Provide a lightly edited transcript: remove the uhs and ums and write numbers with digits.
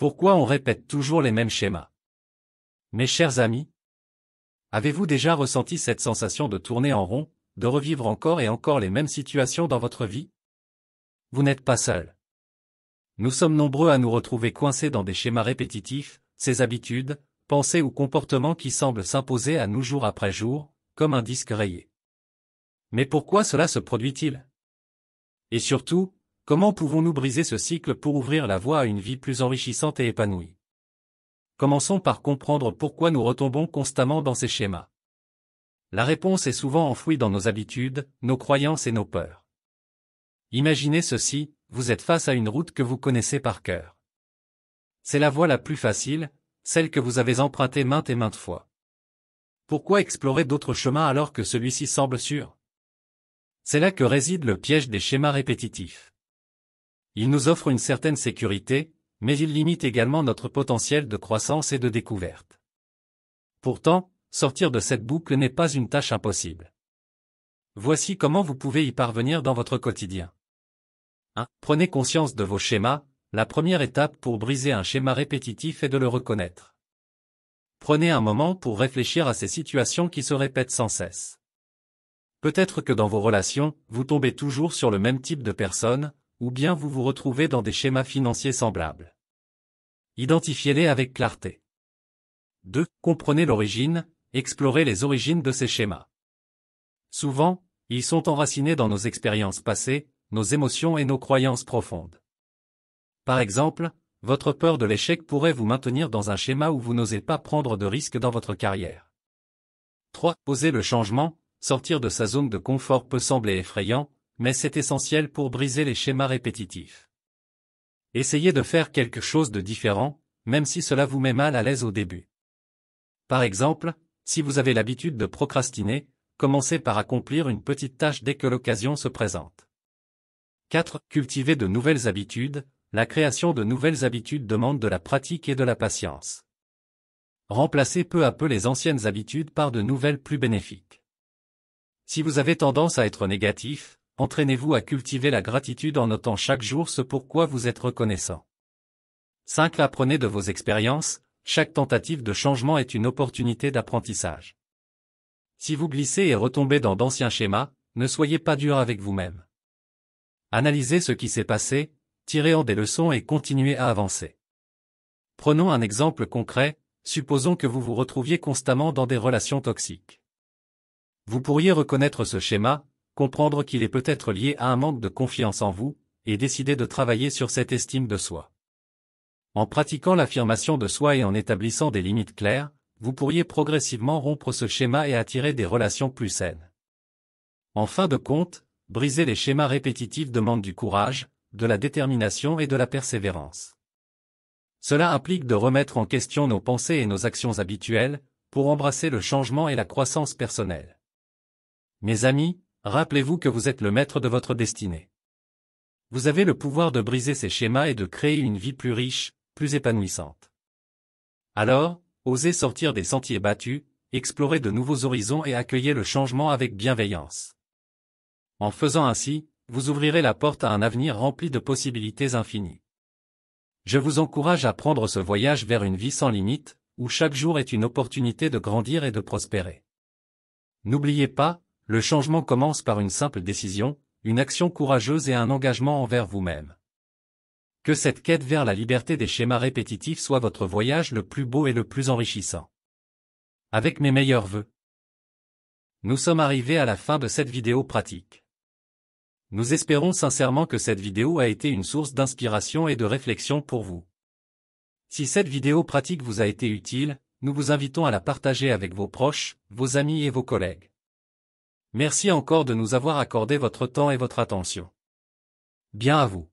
Pourquoi on répète toujours les mêmes schémas? Mes chers amis, avez-vous déjà ressenti cette sensation de tourner en rond, de revivre encore et encore les mêmes situations dans votre vie? Vous n'êtes pas seul. Nous sommes nombreux à nous retrouver coincés dans des schémas répétitifs, ces habitudes, pensées ou comportements qui semblent s'imposer à nous jour après jour, comme un disque rayé. Mais pourquoi cela se produit-il? Et surtout, comment pouvons-nous briser ce cycle pour ouvrir la voie à une vie plus enrichissante et épanouie? Commençons par comprendre pourquoi nous retombons constamment dans ces schémas. La réponse est souvent enfouie dans nos habitudes, nos croyances et nos peurs. Imaginez ceci, vous êtes face à une route que vous connaissez par cœur. C'est la voie la plus facile, celle que vous avez empruntée maintes et maintes fois. Pourquoi explorer d'autres chemins alors que celui-ci semble sûr? C'est là que réside le piège des schémas répétitifs. Ils nous offrent une certaine sécurité, mais ils limitent également notre potentiel de croissance et de découverte. Pourtant, sortir de cette boucle n'est pas une tâche impossible. Voici comment vous pouvez y parvenir dans votre quotidien. 1. Prenez conscience de vos schémas. La première étape pour briser un schéma répétitif est de le reconnaître. Prenez un moment pour réfléchir à ces situations qui se répètent sans cesse. Peut-être que dans vos relations, vous tombez toujours sur le même type de personne, ou bien vous vous retrouvez dans des schémas financiers semblables. Identifiez-les avec clarté. 2. Comprenez l'origine, explorez les origines de ces schémas. Souvent, ils sont enracinés dans nos expériences passées, nos émotions et nos croyances profondes. Par exemple, votre peur de l'échec pourrait vous maintenir dans un schéma où vous n'osez pas prendre de risques dans votre carrière. 3. Osez le changement. Sortir de sa zone de confort peut sembler effrayant, mais c'est essentiel pour briser les schémas répétitifs. Essayez de faire quelque chose de différent, même si cela vous met mal à l'aise au début. Par exemple, si vous avez l'habitude de procrastiner, commencez par accomplir une petite tâche dès que l'occasion se présente. 4. Cultivez de nouvelles habitudes. La création de nouvelles habitudes demande de la pratique et de la patience. Remplacez peu à peu les anciennes habitudes par de nouvelles plus bénéfiques. Si vous avez tendance à être négatif, entraînez-vous à cultiver la gratitude en notant chaque jour ce pourquoi vous êtes reconnaissant. 5. Apprenez de vos expériences. Chaque tentative de changement est une opportunité d'apprentissage. Si vous glissez et retombez dans d'anciens schémas, ne soyez pas dur avec vous-même. Analysez ce qui s'est passé, tirez-en des leçons et continuez à avancer. Prenons un exemple concret, supposons que vous vous retrouviez constamment dans des relations toxiques. Vous pourriez reconnaître ce schéma, comprendre qu'il est peut-être lié à un manque de confiance en vous, et décider de travailler sur cette estime de soi. En pratiquant l'affirmation de soi et en établissant des limites claires, vous pourriez progressivement rompre ce schéma et attirer des relations plus saines. En fin de compte, briser les schémas répétitifs demande du courage, de la détermination et de la persévérance. Cela implique de remettre en question nos pensées et nos actions habituelles, pour embrasser le changement et la croissance personnelle. Mes amis, rappelez-vous que vous êtes le maître de votre destinée. Vous avez le pouvoir de briser ces schémas et de créer une vie plus riche, plus épanouissante. Alors, osez sortir des sentiers battus, explorer de nouveaux horizons et accueillez le changement avec bienveillance. En faisant ainsi, vous ouvrirez la porte à un avenir rempli de possibilités infinies. Je vous encourage à prendre ce voyage vers une vie sans limite, où chaque jour est une opportunité de grandir et de prospérer. N'oubliez pas, le changement commence par une simple décision, une action courageuse et un engagement envers vous-même. Que cette quête vers la liberté des schémas répétitifs soit votre voyage le plus beau et le plus enrichissant. Avec mes meilleurs vœux. Nous sommes arrivés à la fin de cette vidéo pratique. Nous espérons sincèrement que cette vidéo a été une source d'inspiration et de réflexion pour vous. Si cette vidéo pratique vous a été utile, nous vous invitons à la partager avec vos proches, vos amis et vos collègues. Merci encore de nous avoir accordé votre temps et votre attention. Bien à vous.